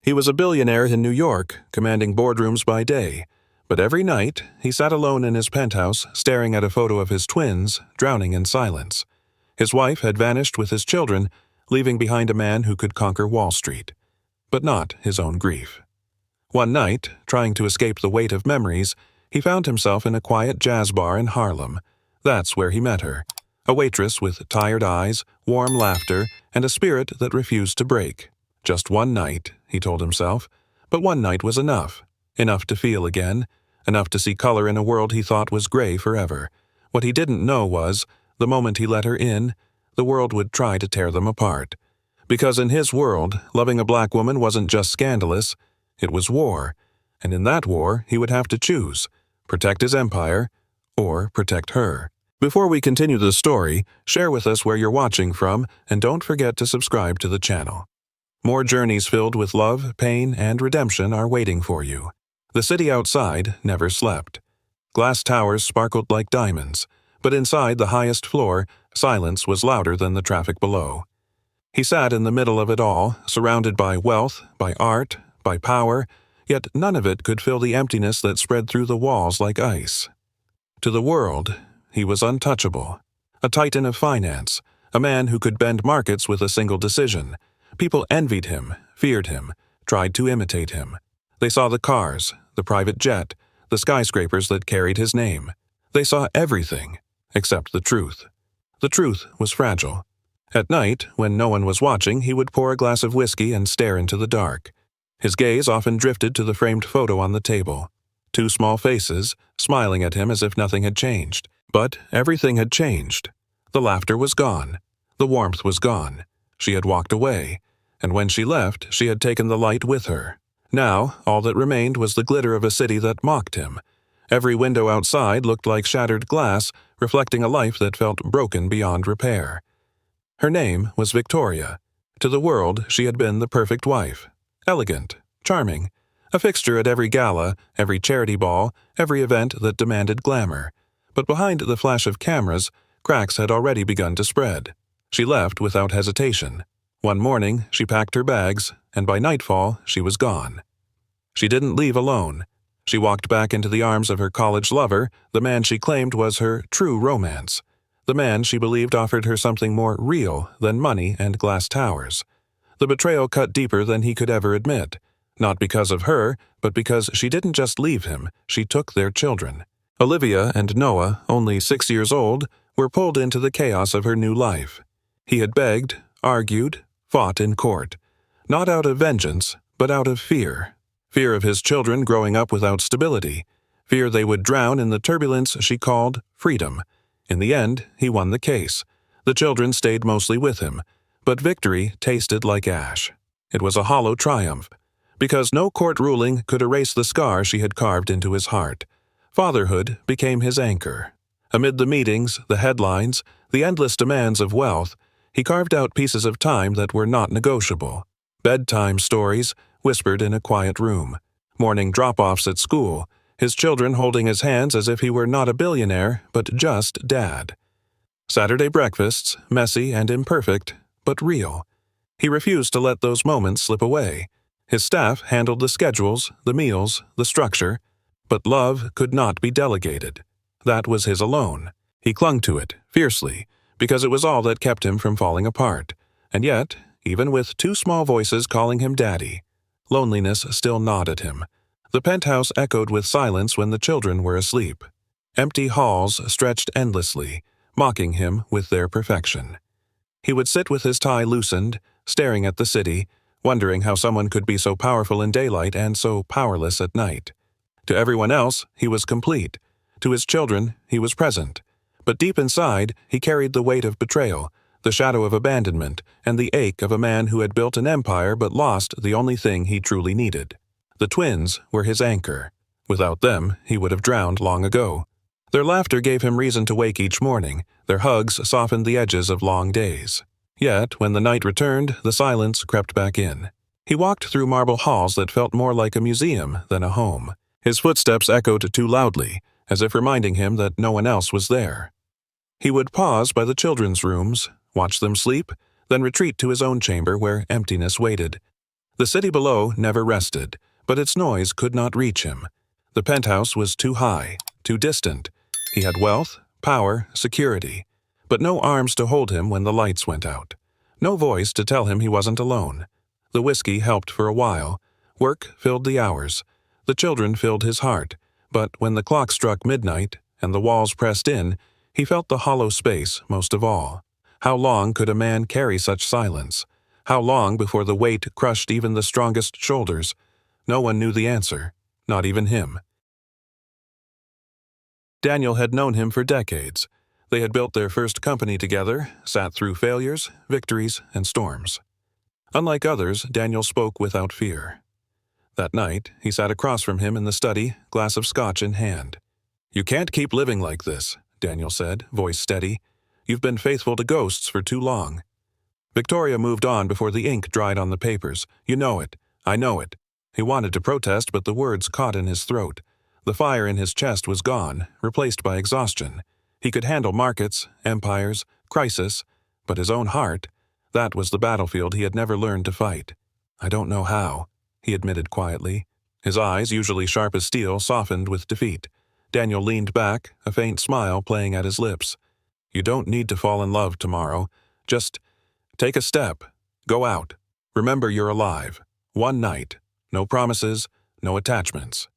He was a billionaire in New York, commanding boardrooms by day, but every night he sat alone in his penthouse staring at a photo of his twins, drowning in silence. His wife had vanished with his children, leaving behind a man who could conquer Wall Street, but not his own grief. One night, trying to escape the weight of memories, he found himself in a quiet jazz bar in Harlem. That's where he met her, a waitress with tired eyes, warm laughter, and a spirit that refused to break. Just one night, he told himself, but one night was enough. Enough to feel again, enough to see color in a world he thought was gray forever. What he didn't know was, the moment he let her in, the world would try to tear them apart. Because in his world, loving a black woman wasn't just scandalous, it was war. And in that war, he would have to choose, protect his empire or protect her. Before we continue the story, share with us where you're watching from, and don't forget to subscribe to the channel. More journeys filled with love, pain, and redemption are waiting for you. The city outside never slept. Glass towers sparkled like diamonds, but inside the highest floor, silence was louder than the traffic below. He sat in the middle of it all, surrounded by wealth, by art, by power, yet none of it could fill the emptiness that spread through the walls like ice. To the world, he was untouchable, a titan of finance, a man who could bend markets with a single decision. People envied him, feared him, tried to imitate him. They saw the cars, the private jet, the skyscrapers that carried his name. They saw everything, except the truth. The truth was fragile. At night, when no one was watching, he would pour a glass of whiskey and stare into the dark. His gaze often drifted to the framed photo on the table. Two small faces, smiling at him as if nothing had changed. But everything had changed. The laughter was gone. The warmth was gone. She had walked away, and when she left, she had taken the light with her. Now, all that remained was the glitter of a city that mocked him. Every window outside looked like shattered glass, reflecting a life that felt broken beyond repair. Her name was Victoria. To the world, she had been the perfect wife. Elegant, charming, a fixture at every gala, every charity ball, every event that demanded glamour. But behind the flash of cameras, cracks had already begun to spread. She left without hesitation. One morning, she packed her bags, and by nightfall, she was gone. She didn't leave alone. She walked back into the arms of her college lover, the man she claimed was her true romance. The man she believed offered her something more real than money and glass towers. The betrayal cut deeper than he could ever admit. Not because of her, but because she didn't just leave him, she took their children. Olivia and Noah, only 6 years old, were pulled into the chaos of her new life. He had begged, argued, fought in court. Not out of vengeance, but out of fear. Fear of his children growing up without stability. Fear they would drown in the turbulence she called freedom. In the end, he won the case. The children stayed mostly with him, but victory tasted like ash. It was a hollow triumph, because no court ruling could erase the scar she had carved into his heart. Fatherhood became his anchor. Amid the meetings, the headlines, the endless demands of wealth, he carved out pieces of time that were not negotiable. Bedtime stories, whispered in a quiet room. Morning drop-offs at school, his children holding his hands as if he were not a billionaire, but just dad. Saturday breakfasts, messy and imperfect, but real. He refused to let those moments slip away. His staff handled the schedules, the meals, the structure, but love could not be delegated. That was his alone. He clung to it, fiercely, because it was all that kept him from falling apart. And yet, even with two small voices calling him daddy, loneliness still gnawed at him. The penthouse echoed with silence when the children were asleep. Empty halls stretched endlessly, mocking him with their perfection. He would sit with his tie loosened, staring at the city, wondering how someone could be so powerful in daylight and so powerless at night. To everyone else, he was complete. To his children, he was present. But deep inside, he carried the weight of betrayal, the shadow of abandonment, and the ache of a man who had built an empire but lost the only thing he truly needed. The twins were his anchor. Without them, he would have drowned long ago. Their laughter gave him reason to wake each morning. Their hugs softened the edges of long days. Yet, when the night returned, the silence crept back in. He walked through marble halls that felt more like a museum than a home. His footsteps echoed too loudly, as if reminding him that no one else was there. He would pause by the children's rooms, watch them sleep, then retreat to his own chamber where emptiness waited. The city below never rested, but its noise could not reach him. The penthouse was too high, too distant. He had wealth, power, security, but no arms to hold him when the lights went out. No voice to tell him he wasn't alone. The whiskey helped for a while. Work filled the hours. The children filled his heart. But when the clock struck midnight and the walls pressed in, he felt the hollow space most of all. How long could a man carry such silence? How long before the weight crushed even the strongest shoulders? No one knew the answer, not even him. Daniel had known him for decades. They had built their first company together, sat through failures, victories, and storms. Unlike others, Daniel spoke without fear. That night, he sat across from him in the study, glass of scotch in hand. "You can't keep living like this," Daniel said, voice steady. "You've been faithful to ghosts for too long." Victoria moved on before the ink dried on the papers. "You know it. I know it." He wanted to protest, but the words caught in his throat. The fire in his chest was gone, replaced by exhaustion. He could handle markets, empires, crisis, but his own heart, that was the battlefield he had never learned to fight. "I don't know how," he admitted quietly. His eyes, usually sharp as steel, softened with defeat. Daniel leaned back, a faint smile playing at his lips. "You don't need to fall in love tomorrow. Just take a step. Go out. Remember you're alive. One night. No promises, no attachments."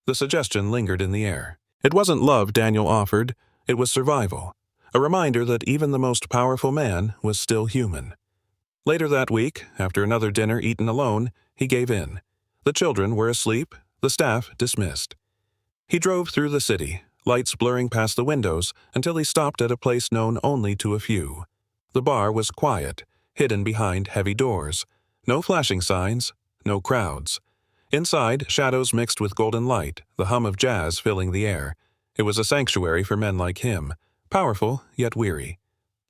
The suggestion lingered in the air. It wasn't love Daniel offered, it was survival. A reminder that even the most powerful man was still human. Later that week, after another dinner eaten alone, he gave in. The children were asleep, the staff dismissed. He drove through the city, lights blurring past the windows, until he stopped at a place known only to a few. The bar was quiet, hidden behind heavy doors. No flashing signs, no crowds. Inside, shadows mixed with golden light, the hum of jazz filling the air. It was a sanctuary for men like him, powerful yet weary.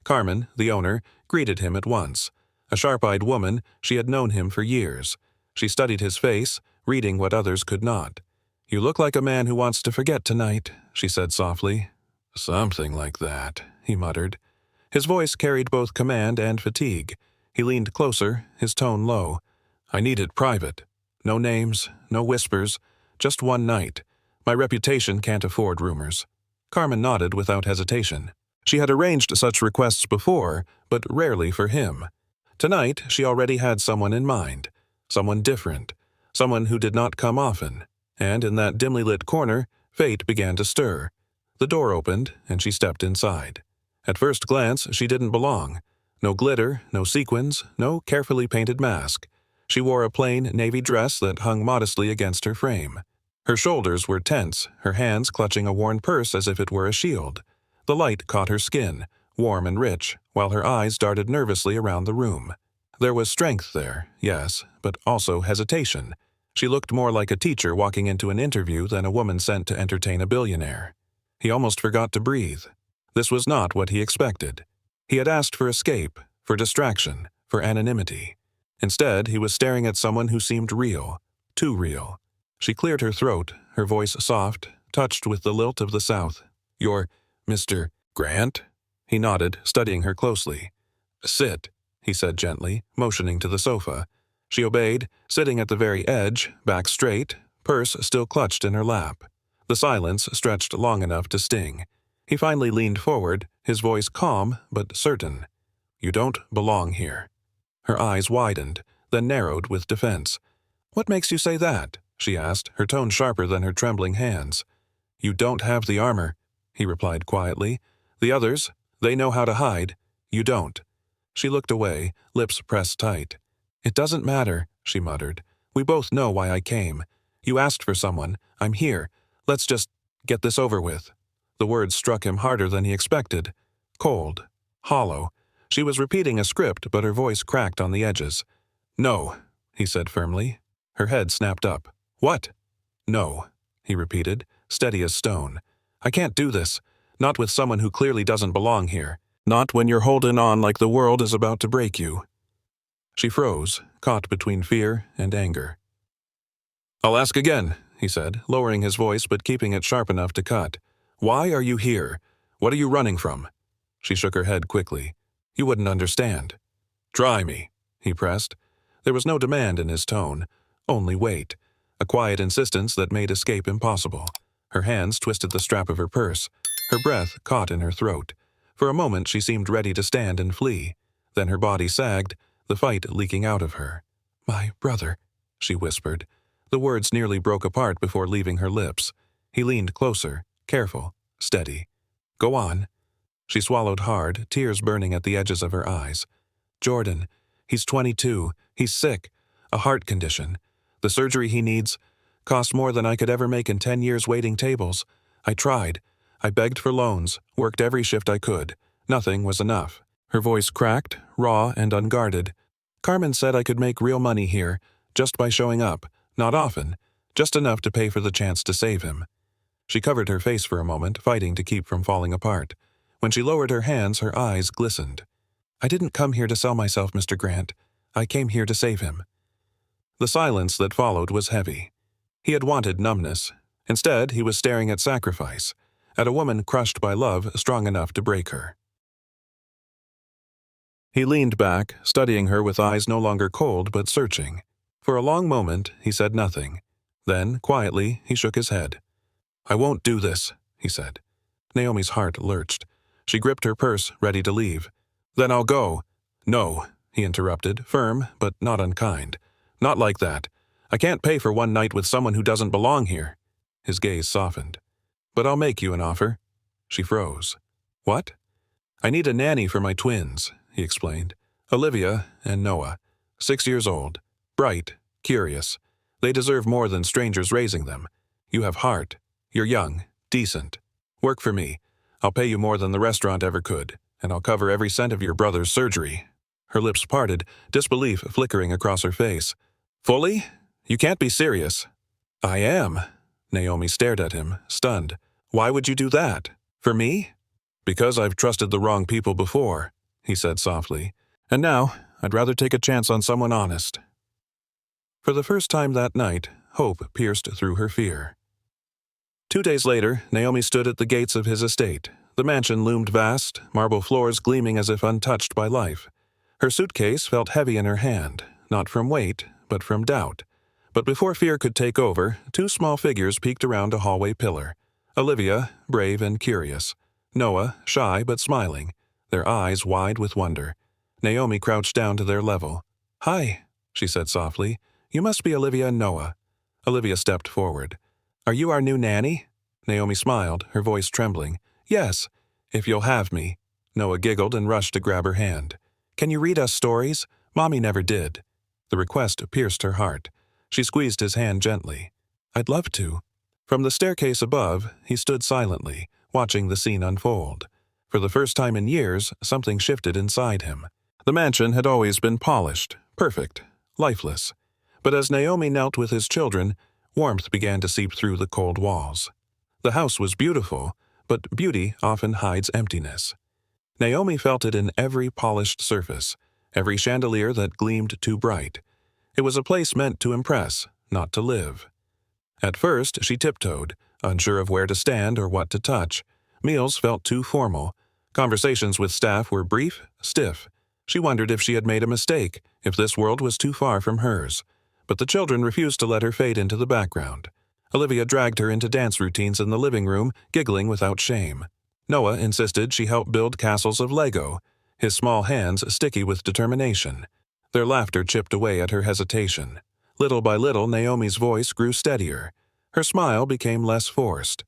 Carmen, the owner, greeted him at once. A sharp-eyed woman, she had known him for years. She studied his face, reading what others could not. "You look like a man who wants to forget tonight," she said softly. "Something like that," he muttered. His voice carried both command and fatigue. He leaned closer, his tone low. "I need it private. No names, no whispers, just one night. My reputation can't afford rumors." Carmen nodded without hesitation. She had arranged such requests before, but rarely for him. Tonight, she already had someone in mind. Someone different. Someone who did not come often. And in that dimly lit corner, fate began to stir. The door opened, and she stepped inside. At first glance, she didn't belong. No glitter, no sequins, no carefully painted mask. She wore a plain navy dress that hung modestly against her frame. Her shoulders were tense, her hands clutching a worn purse as if it were a shield. The light caught her skin, warm and rich, while her eyes darted nervously around the room. There was strength there, yes, but also hesitation. She looked more like a teacher walking into an interview than a woman sent to entertain a billionaire. He almost forgot to breathe. This was not what he expected. He had asked for escape, for distraction, for anonymity. Instead, he was staring at someone who seemed real, too real. She cleared her throat, her voice soft, touched with the lilt of the South. "You're Mr. Grant?" He nodded, studying her closely. "Sit," he said gently, motioning to the sofa. She obeyed, sitting at the very edge, back straight, purse still clutched in her lap. The silence stretched long enough to sting. He finally leaned forward, his voice calm but certain. "You don't belong here." Her eyes widened, then narrowed with defense. "What makes you say that?" she asked, her tone sharper than her trembling hands. "You don't have the armor," he replied quietly. "The others, they know how to hide. You don't." She looked away, lips pressed tight. "It doesn't matter," she muttered. "We both know why I came. You asked for someone. I'm here. Let's just get this over with." The words struck him harder than he expected. Cold. Hollow. She was repeating a script, but her voice cracked on the edges. "No," he said firmly. Her head snapped up. "What?" "No," he repeated, steady as stone. "I can't do this. Not with someone who clearly doesn't belong here. Not when you're holding on like the world is about to break you." She froze, caught between fear and anger. "I'll ask again," he said, lowering his voice but keeping it sharp enough to cut. "Why are you here? What are you running from?" She shook her head quickly. "You wouldn't understand." "Try me," he pressed. There was no demand in his tone, only weight, a quiet insistence that made escape impossible. Her hands twisted the strap of her purse. Her breath caught in her throat. For a moment she seemed ready to stand and flee. Then her body sagged, the fight leaking out of her. "My brother," she whispered. The words nearly broke apart before leaving her lips. He leaned closer, careful, steady. "Go on." She swallowed hard, tears burning at the edges of her eyes. "Jordan. He's 22. He's sick. A heart condition. The surgery he needs cost more than I could ever make in 10 years waiting tables. I tried. I begged for loans, worked every shift I could. Nothing was enough." Her voice cracked, raw and unguarded. "Carmen said I could make real money here, just by showing up. Not often. Just enough to pay for the chance to save him." She covered her face for a moment, fighting to keep from falling apart. When she lowered her hands, her eyes glistened. "I didn't come here to sell myself, Mr. Grant. I came here to save him." The silence that followed was heavy. He had wanted numbness. Instead, he was staring at sacrifice, at a woman crushed by love strong enough to break her. He leaned back, studying her with eyes no longer cold but searching. For a long moment, he said nothing. Then, quietly, he shook his head. "I won't do this," he said. Naomi's heart lurched. She gripped her purse, ready to leave. "Then I'll go." "No," he interrupted, firm but not unkind. "Not like that. I can't pay for one night with someone who doesn't belong here." His gaze softened. "But I'll make you an offer." She froze. "What?" "I need a nanny for my twins," he explained. "Olivia and Noah. 6 years old. Bright, curious. They deserve more than strangers raising them. You have heart. You're young, decent. Work for me. I'll pay you more than the restaurant ever could, and I'll cover every cent of your brother's surgery." Her lips parted, disbelief flickering across her face. "Fully? You can't be serious." "I am." Naomi stared at him, stunned. "Why would you do that? For me?" "Because I've trusted the wrong people before," he said softly. "And now, I'd rather take a chance on someone honest." For the first time that night, hope pierced through her fear. 2 days later, Naomi stood at the gates of his estate. The mansion loomed vast, marble floors gleaming as if untouched by life. Her suitcase felt heavy in her hand, not from weight, but from doubt. But before fear could take over, 2 small figures peeked around a hallway pillar. Olivia, brave and curious. Noah, shy but smiling, their eyes wide with wonder. Naomi crouched down to their level. "Hi," she said softly. "You must be Olivia and Noah." Olivia stepped forward. "Are you our new nanny?" Naomi smiled, her voice trembling. "Yes, if you'll have me." Noah giggled and rushed to grab her hand. "Can you read us stories? Mommy never did." The request pierced her heart. She squeezed his hand gently. "I'd love to." From the staircase above, he stood silently, watching the scene unfold. For the first time in years, something shifted inside him. The mansion had always been polished, perfect, lifeless. But as Naomi knelt with his children, warmth began to seep through the cold walls. The house was beautiful, but beauty often hides emptiness. Naomi felt it in every polished surface, every chandelier that gleamed too bright. It was a place meant to impress, not to live. At first, she tiptoed, unsure of where to stand or what to touch. Meals felt too formal. Conversations with staff were brief, stiff. She wondered if she had made a mistake, if this world was too far from hers. But the children refused to let her fade into the background. Olivia dragged her into dance routines in the living room, giggling without shame. Noah insisted she help build castles of Lego, his small hands sticky with determination. Their laughter chipped away at her hesitation. Little by little, Naomi's voice grew steadier. Her smile became less forced.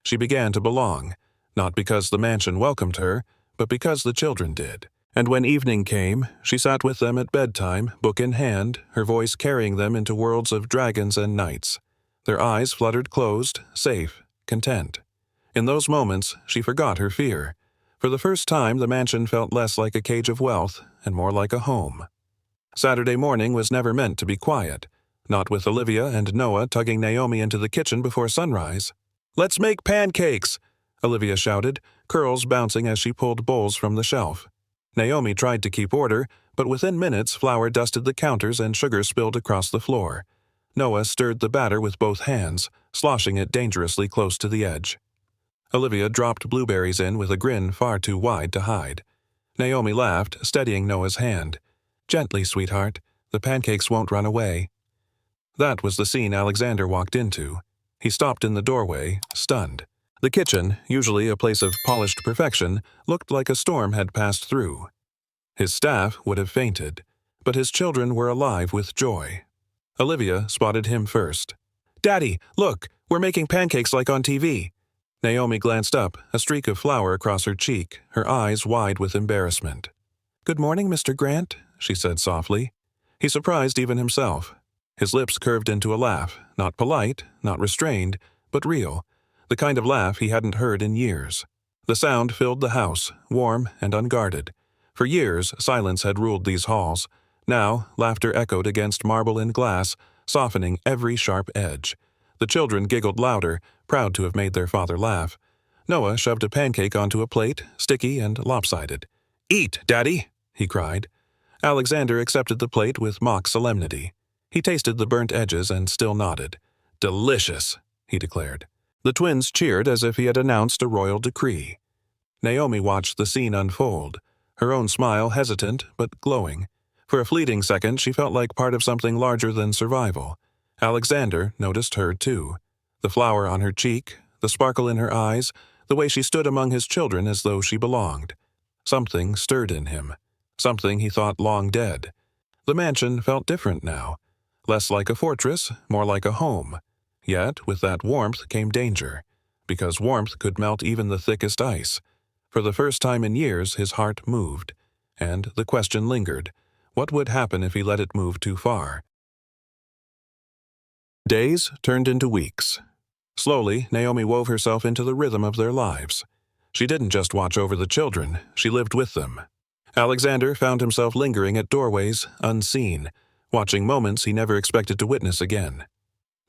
She began to belong, not because the mansion welcomed her, but because the children did. And when evening came, she sat with them at bedtime, book in hand, her voice carrying them into worlds of dragons and knights. Their eyes fluttered closed, safe, content. In those moments, she forgot her fear. For the first time, the mansion felt less like a cage of wealth and more like a home. Saturday morning was never meant to be quiet, not with Olivia and Noah tugging Naomi into the kitchen before sunrise. "Let's make pancakes!" Olivia shouted, curls bouncing as she pulled bowls from the shelf. Naomi tried to keep order, but within minutes flour dusted the counters and sugar spilled across the floor. Noah stirred the batter with both hands, sloshing it dangerously close to the edge. Olivia dropped blueberries in with a grin far too wide to hide. Naomi laughed, steadying Noah's hand. "Gently, sweetheart. The pancakes won't run away." That was the scene Alexander walked into. He stopped in the doorway, stunned. The kitchen, usually a place of polished perfection, looked like a storm had passed through. His staff would have fainted, but his children were alive with joy. Olivia spotted him first. "Daddy, look, we're making pancakes like on TV." Naomi glanced up, a streak of flour across her cheek, her eyes wide with embarrassment. "Good morning, Mr. Grant," she said softly. He surprised even himself. His lips curved into a laugh, not polite, not restrained, but real, the kind of laugh he hadn't heard in years. The sound filled the house, warm and unguarded. For years, silence had ruled these halls. Now, laughter echoed against marble and glass, softening every sharp edge. The children giggled louder, proud to have made their father laugh. Noah shoved a pancake onto a plate, sticky and lopsided. "Eat, Daddy!" he cried. Alexander accepted the plate with mock solemnity. He tasted the burnt edges and still nodded. "Delicious," he declared. The twins cheered as if he had announced a royal decree. Naomi watched the scene unfold, her own smile hesitant but glowing. For a fleeting second, she felt like part of something larger than survival. Alexander noticed her, too. The flour on her cheek, the sparkle in her eyes, the way she stood among his children as though she belonged. Something stirred in him. Something he thought long dead. The mansion felt different now. Less like a fortress, more like a home. Yet, with that warmth came danger, because warmth could melt even the thickest ice. For the first time in years, his heart moved. And the question lingered. What would happen if he let it move too far? Days turned into weeks. Slowly, Naomi wove herself into the rhythm of their lives. She didn't just watch over the children, she lived with them. Alexander found himself lingering at doorways, unseen, watching moments he never expected to witness again.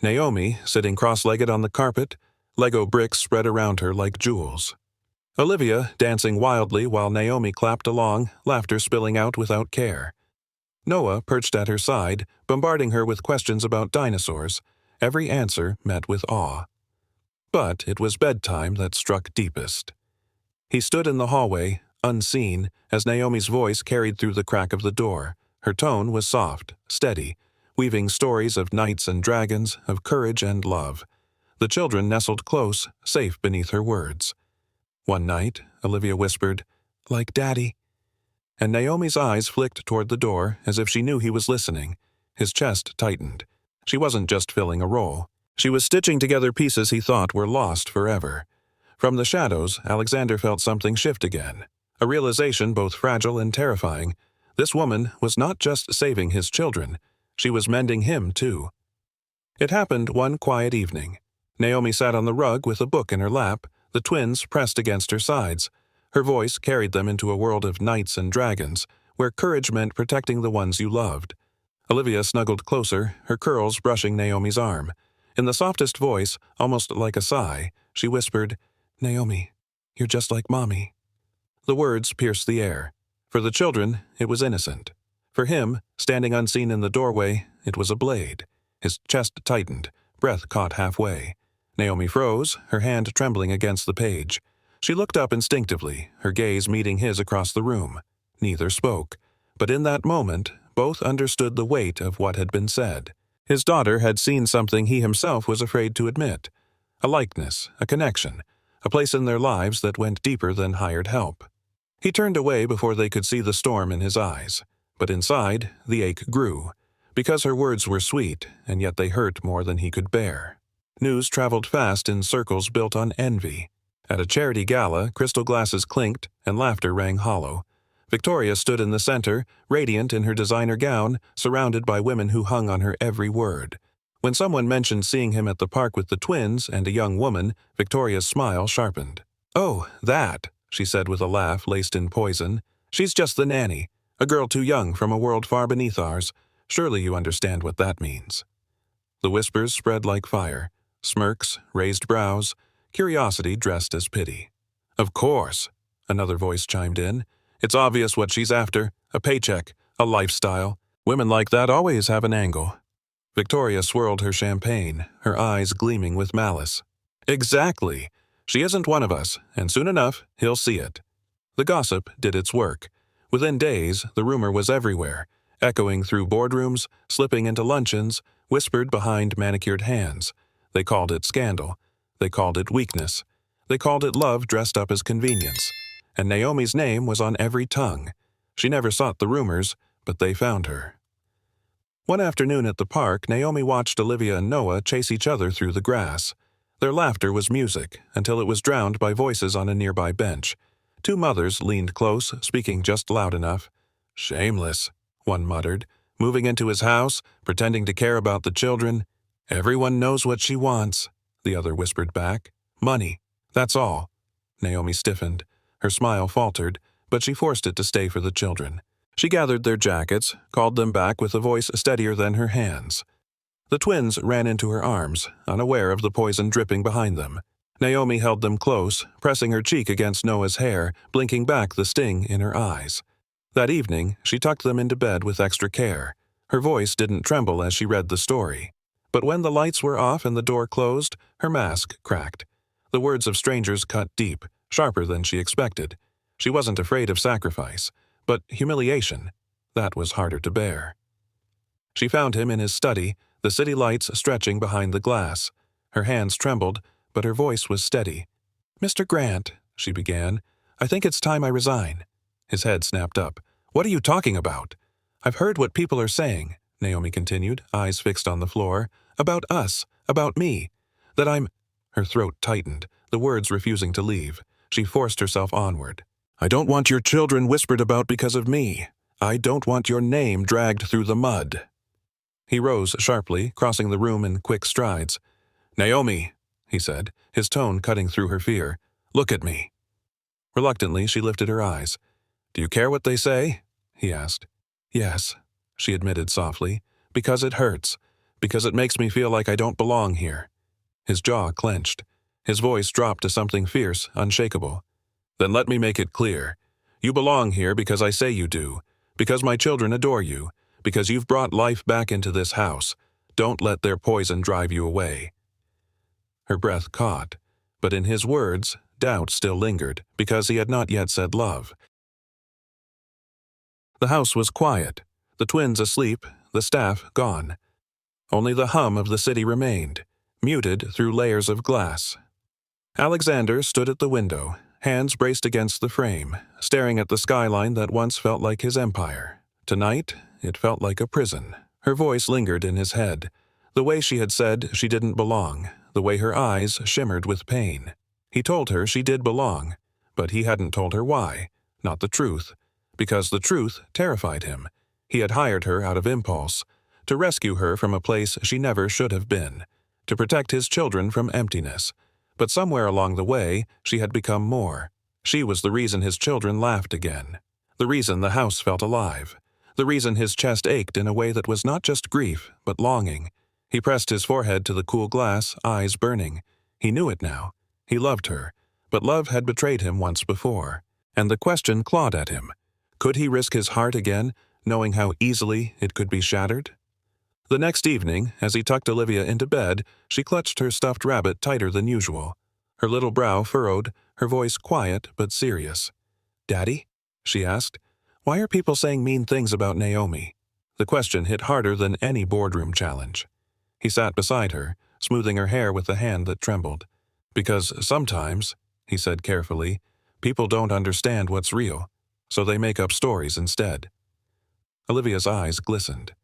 Naomi, sitting cross-legged on the carpet, Lego bricks spread around her like jewels. Olivia, dancing wildly while Naomi clapped along, laughter spilling out without care. Noah perched at her side, bombarding her with questions about dinosaurs, every answer met with awe. But it was bedtime that struck deepest. He stood in the hallway, unseen, as Naomi's voice carried through the crack of the door. Her tone was soft, steady, weaving stories of knights and dragons, of courage and love. The children nestled close, safe beneath her words. One night, Olivia whispered, "Like Daddy." And Naomi's eyes flicked toward the door as if she knew he was listening. His chest tightened. She wasn't just filling a role. She was stitching together pieces he thought were lost forever. From the shadows, Alexander felt something shift again. A realization both fragile and terrifying. This woman was not just saving his children. She was mending him, too. It happened one quiet evening. Naomi sat on the rug with a book in her lap, the twins pressed against her sides. Her voice carried them into a world of knights and dragons, where courage meant protecting the ones you loved. Olivia snuggled closer, her curls brushing Naomi's arm. In the softest voice, almost like a sigh, she whispered, "Naomi, you're just like Mommy." The words pierced the air. For the children, it was innocent. For him, standing unseen in the doorway, it was a blade. His chest tightened, breath caught halfway. Naomi froze, her hand trembling against the page. She looked up instinctively, her gaze meeting his across the room. Neither spoke. But in that moment, both understood the weight of what had been said. His daughter had seen something he himself was afraid to admit. A likeness, a connection, a place in their lives that went deeper than hired help. He turned away before they could see the storm in his eyes. But inside, the ache grew. Because her words were sweet, and yet they hurt more than he could bear. News traveled fast in circles built on envy. At a charity gala, crystal glasses clinked and laughter rang hollow. Victoria stood in the center, radiant in her designer gown, surrounded by women who hung on her every word. When someone mentioned seeing him at the park with the twins and a young woman, Victoria's smile sharpened. "Oh, that," she said with a laugh laced in poison. "She's just the nanny, a girl too young from a world far beneath ours. Surely you understand what that means." The whispers spread like fire. Smirks, raised brows, curiosity dressed as pity. "Of course," another voice chimed in. "It's obvious what she's after. A paycheck, a lifestyle. Women like that always have an angle." Victoria swirled her champagne, her eyes gleaming with malice. "Exactly. She isn't one of us, and soon enough, he'll see it." The gossip did its work. Within days, the rumor was everywhere. echoing through boardrooms, slipping into luncheons, whispered behind manicured hands. They called it scandal. They called it weakness. They called it love dressed up as convenience. And Naomi's name was on every tongue. She never sought the rumors, but they found her. One afternoon at the park, Naomi watched Olivia and Noah chase each other through the grass. Their laughter was music, until it was drowned by voices on a nearby bench. Two mothers leaned close, speaking just loud enough. "Shameless," one muttered, moving into his house, pretending to care about the children. "Everyone knows what she wants," the other whispered back. "Money. That's all." Naomi stiffened. Her smile faltered, but she forced it to stay for the children. She gathered their jackets, called them back with a voice steadier than her hands. The twins ran into her arms, unaware of the poison dripping behind them. Naomi held them close, pressing her cheek against Noah's hair, blinking back the sting in her eyes. That evening, she tucked them into bed with extra care. Her voice didn't tremble as she read the story. But when the lights were off and the door closed, her mask cracked. The words of strangers cut deep, sharper than she expected. She wasn't afraid of sacrifice, but humiliation, that was harder to bear. She found him in his study, the city lights stretching behind the glass. Her hands trembled, but her voice was steady. "Mr. Grant," she began, "I think it's time I resign." His head snapped up. "What are you talking about?" "I've heard what people are saying," Naomi continued, eyes fixed on the floor. "About us, about me. That I'm—" Her throat tightened, the words refusing to leave. She forced herself onward. "I don't want your children whispered about because of me. I don't want your name dragged through the mud." He rose sharply, crossing the room in quick strides. "Naomi," he said, his tone cutting through her fear. "Look at me." Reluctantly, she lifted her eyes. "Do you care what they say?" he asked. "Yes," she admitted softly, "because it hurts. Because it makes me feel like I don't belong here." His jaw clenched. His voice dropped to something fierce, unshakable. "Then let me make it clear. You belong here because I say you do, because my children adore you, because you've brought life back into this house. Don't let their poison drive you away." Her breath caught, but in his words, doubt still lingered, because he had not yet said love. The house was quiet, the twins asleep, the staff gone. Only the hum of the city remained, muted through layers of glass. Alexander stood at the window, hands braced against the frame, staring at the skyline that once felt like his empire. Tonight, it felt like a prison. Her voice lingered in his head, the way she had said she didn't belong, the way her eyes shimmered with pain. He told her she did belong, but he hadn't told her why, not the truth, because the truth terrified him. He had hired her out of impulse, to rescue her from a place she never should have been, to protect his children from emptiness. But somewhere along the way, she had become more. She was the reason his children laughed again, the reason the house felt alive, the reason his chest ached in a way that was not just grief, but longing. He pressed his forehead to the cool glass, eyes burning. He knew it now. He loved her, but love had betrayed him once before, and the question clawed at him. Could he risk his heart again, knowing how easily it could be shattered? The next evening, as he tucked Olivia into bed, she clutched her stuffed rabbit tighter than usual. Her little brow furrowed, her voice quiet but serious. "Daddy?" she asked. "Why are people saying mean things about Naomi?" The question hit harder than any boardroom challenge. He sat beside her, smoothing her hair with a hand that trembled. "Because sometimes," he said carefully, "people don't understand what's real, so they make up stories instead." Olivia's eyes glistened.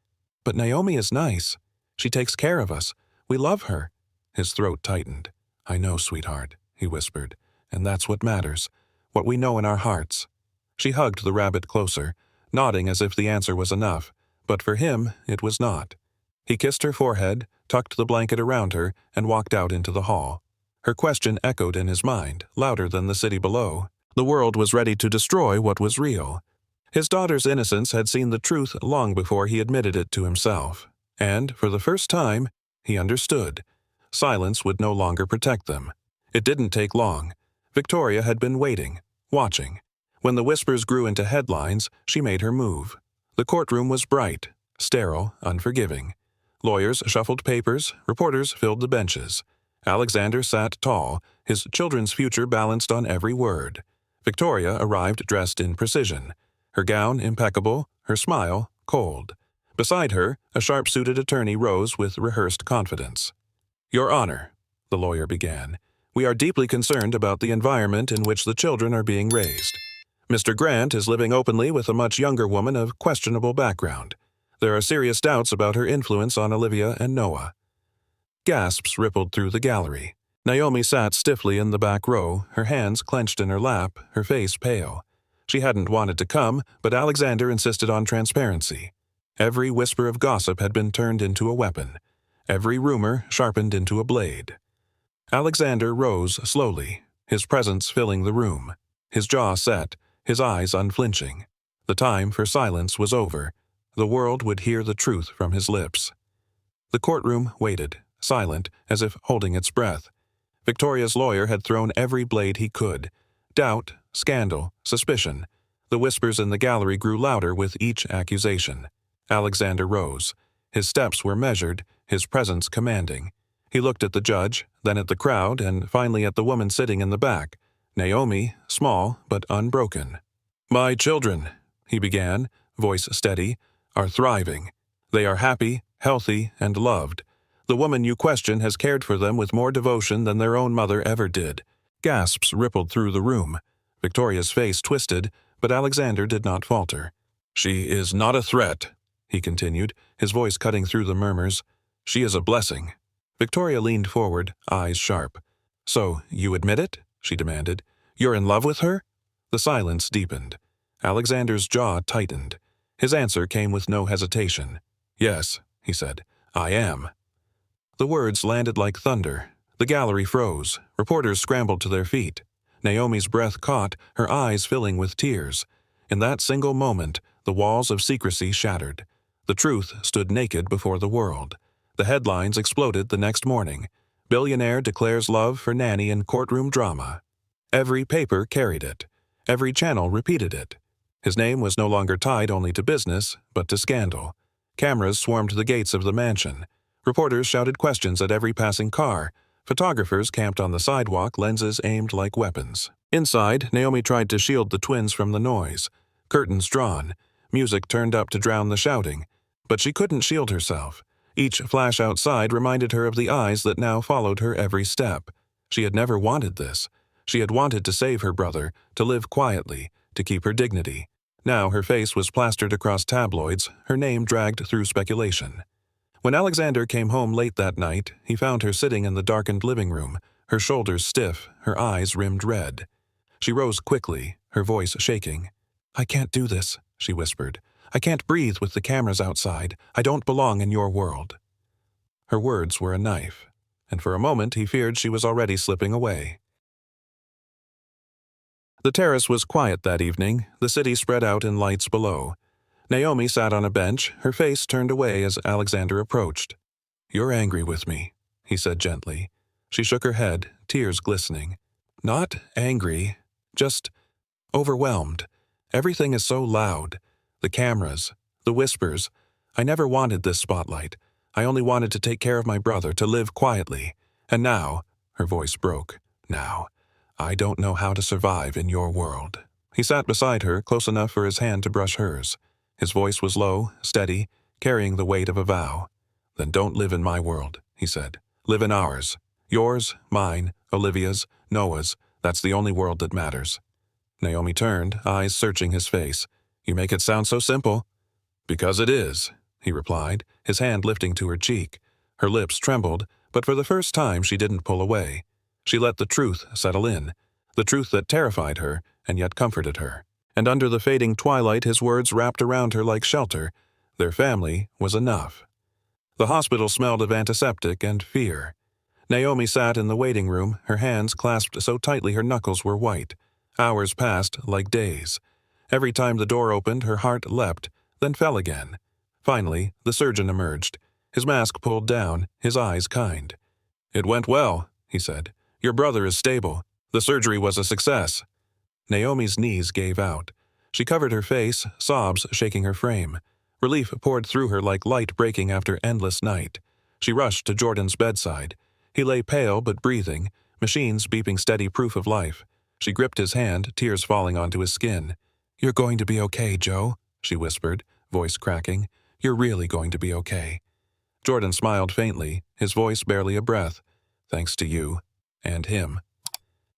"But Naomi is nice. She takes care of us. We love her." His throat tightened. "I know, sweetheart," he whispered, "and that's what matters, what we know in our hearts." She hugged the rabbit closer, nodding as if the answer was enough, but for him it was not. He kissed her forehead, tucked the blanket around her, and walked out into the hall. Her question echoed in his mind, louder than the city below. The world was ready to destroy what was real. His daughter's innocence had seen the truth long before he admitted it to himself. And, for the first time, he understood. Silence would no longer protect them. It didn't take long. Victoria had been waiting, watching. When the whispers grew into headlines, she made her move. The courtroom was bright, sterile, unforgiving. Lawyers shuffled papers, reporters filled the benches. Alexander sat tall, his children's future balanced on every word. Victoria arrived dressed in precision. Her gown impeccable, her smile cold. Beside her, a sharp-suited attorney rose with rehearsed confidence. "Your Honor," the lawyer began, "we are deeply concerned about the environment in which the children are being raised. Mr. Grant is living openly with a much younger woman of questionable background. There are serious doubts about her influence on Olivia and Noah." Gasps rippled through the gallery. Naomi sat stiffly in the back row, her hands clenched in her lap, her face pale. She hadn't wanted to come, but Alexander insisted on transparency. Every whisper of gossip had been turned into a weapon, every rumor sharpened into a blade. Alexander rose slowly, his presence filling the room, his jaw set, his eyes unflinching. The time for silence was over. The world would hear the truth from his lips. The courtroom waited, silent, as if holding its breath. Victoria's lawyer had thrown every blade he could. Doubt, scandal, suspicion. The whispers in the gallery grew louder with each accusation. Alexander rose. His steps were measured, his presence commanding. He looked at the judge, then at the crowd, and finally at the woman sitting in the back. Naomi, small but unbroken. "My children," he began, voice steady, "are thriving. They are happy, healthy, and loved. The woman you question has cared for them with more devotion than their own mother ever did." Gasps rippled through the room. Victoria's face twisted, but Alexander did not falter. "She is not a threat," he continued, his voice cutting through the murmurs. "She is a blessing." Victoria leaned forward, eyes sharp. "So, you admit it?" she demanded. "You're in love with her?" The silence deepened. Alexander's jaw tightened. His answer came with no hesitation. "Yes," he said, "I am." The words landed like thunder. The gallery froze. Reporters scrambled to their feet. Naomi's breath caught, her eyes filling with tears. In that single moment, the walls of secrecy shattered. The truth stood naked before the world. The headlines exploded the next morning. Billionaire declares love for nanny in courtroom drama. Every paper carried it. Every channel repeated it. His name was no longer tied only to business, but to scandal. Cameras swarmed the gates of the mansion. Reporters shouted questions at every passing car. Photographers camped on the sidewalk, lenses aimed like weapons. Inside, Naomi tried to shield the twins from the noise. Curtains drawn. Music turned up to drown the shouting. But she couldn't shield herself. Each flash outside reminded her of the eyes that now followed her every step. She had never wanted this. She had wanted to save her brother, to live quietly, to keep her dignity. Now her face was plastered across tabloids, her name dragged through speculation. When Alexander came home late that night, he found her sitting in the darkened living room, her shoulders stiff, her eyes rimmed red. She rose quickly, her voice shaking. "I can't do this," she whispered. "I can't breathe with the cameras outside. I don't belong in your world." Her words were a knife, and for a moment he feared she was already slipping away. The terrace was quiet that evening, the city spread out in lights below. Naomi sat on a bench, her face turned away as Alexander approached. "You're angry with me," he said gently. She shook her head, tears glistening. "Not angry, just overwhelmed. Everything is so loud. The cameras, the whispers. I never wanted this spotlight. I only wanted to take care of my brother, to live quietly. And now," her voice broke, "now, I don't know how to survive in your world." He sat beside her, close enough for his hand to brush hers. His voice was low, steady, carrying the weight of a vow. "Then don't live in my world," he said. "Live in ours. Yours, mine, Olivia's, Noah's. That's the only world that matters." Naomi turned, eyes searching his face. "You make it sound so simple." "Because it is," he replied, his hand lifting to her cheek. Her lips trembled, but for the first time she didn't pull away. She let the truth settle in, the truth that terrified her and yet comforted her. And under the fading twilight his words wrapped around her like shelter. Their family was enough. The hospital smelled of antiseptic and fear. Naomi sat in the waiting room, her hands clasped so tightly her knuckles were white. Hours passed like days. Every time the door opened, her heart leapt, then fell again. Finally, the surgeon emerged, his mask pulled down, his eyes kind. "It went well," he said. "Your brother is stable. The surgery was a success." Naomi's knees gave out. She covered her face, sobs shaking her frame. Relief poured through her like light breaking after endless night. She rushed to Jordan's bedside. He lay pale but breathing, machines beeping steady proof of life. She gripped his hand, tears falling onto his skin. "You're going to be okay, Joe," she whispered, voice cracking. "You're really going to be okay." Jordan smiled faintly, his voice barely a breath. "Thanks to you. And him."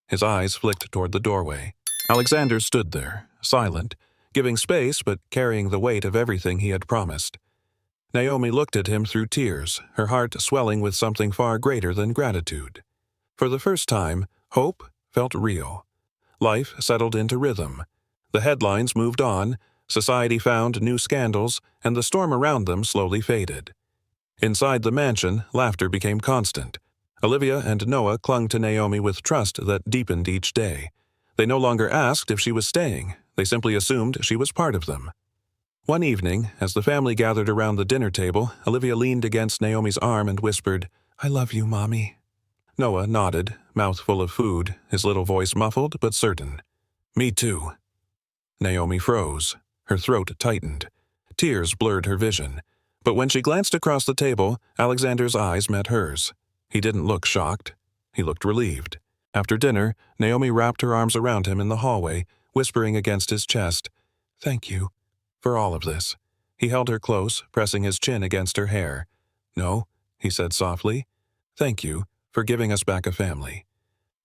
His eyes flicked toward the doorway. Alexander stood there, silent, giving space but carrying the weight of everything he had promised. Naomi looked at him through tears, her heart swelling with something far greater than gratitude. For the first time, hope felt real. Life settled into rhythm. The headlines moved on, society found new scandals, and the storm around them slowly faded. Inside the mansion, laughter became constant. Olivia and Noah clung to Naomi with trust that deepened each day. They no longer asked if she was staying, they simply assumed she was part of them. One evening, as the family gathered around the dinner table, Olivia leaned against Naomi's arm and whispered, "I love you, Mommy." Noah nodded, mouth full of food, his little voice muffled but certain. "Me too." Naomi froze. Her throat tightened. Tears blurred her vision. But when she glanced across the table, Alexander's eyes met hers. He didn't look shocked. He looked relieved. After dinner, Naomi wrapped her arms around him in the hallway, whispering against his chest, "Thank you for all of this." He held her close, pressing his chin against her hair. "No," he said softly. "Thank you for giving us back a family."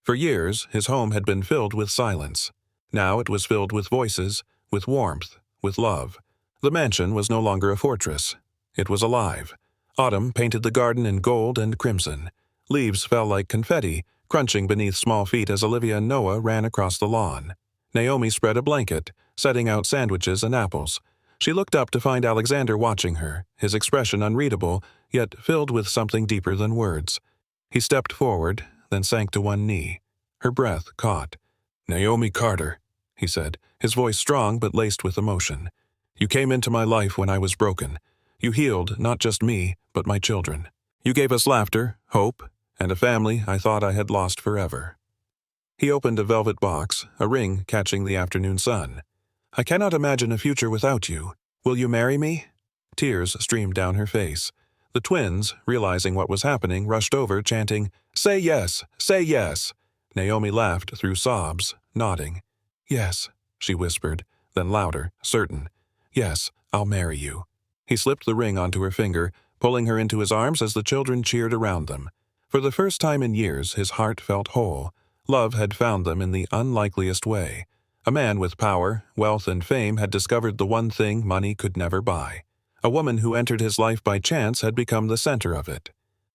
For years, his home had been filled with silence. Now it was filled with voices, with warmth, with love. The mansion was no longer a fortress. It was alive. Autumn painted the garden in gold and crimson. Leaves fell like confetti, crunching beneath small feet as Olivia and Noah ran across the lawn. Naomi spread a blanket, setting out sandwiches and apples. She looked up to find Alexander watching her, his expression unreadable, yet filled with something deeper than words. He stepped forward, then sank to one knee. Her breath caught. "Naomi Carter," he said, his voice strong but laced with emotion. "You came into my life when I was broken. You healed not just me, but my children. You gave us laughter, hope, and a family I thought I had lost forever." He opened a velvet box, a ring catching the afternoon sun. "I cannot imagine a future without you. Will you marry me?" Tears streamed down her face. The twins, realizing what was happening, rushed over, chanting, "Say yes! Say yes!" Naomi laughed through sobs, nodding. "Yes," she whispered, then louder, certain. "Yes, I'll marry you." He slipped the ring onto her finger, pulling her into his arms as the children cheered around them. For the first time in years, his heart felt whole. Love had found them in the unlikeliest way. A man with power, wealth, and fame had discovered the one thing money could never buy. A woman who entered his life by chance had become the center of it.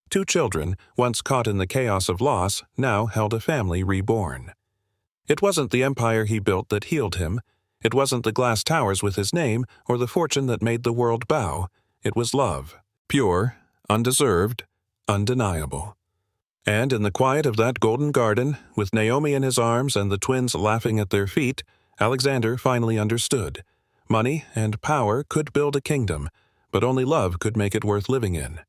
Two children, once caught in the chaos of loss, now held a family reborn. It wasn't the empire he built that healed him. It wasn't the glass towers with his name or the fortune that made the world bow. It was love. Pure, undeserved, undeniable. And in the quiet of that golden garden, with Naomi in his arms and the twins laughing at their feet, Alexander finally understood. Money and power could build a kingdom, but only love could make it worth living in.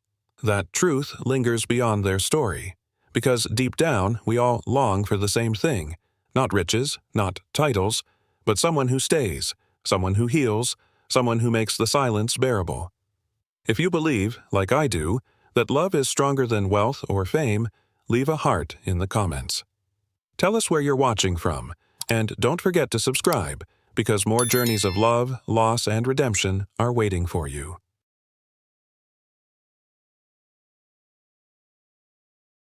That truth lingers beyond their story, because deep down we all long for the same thing, not riches, not titles, but someone who stays, someone who heals, someone who makes the silence bearable. If you believe, like I do, that love is stronger than wealth or fame, leave a heart in the comments. Tell us where you're watching from, and don't forget to subscribe, because more journeys of love, loss, and redemption are waiting for you.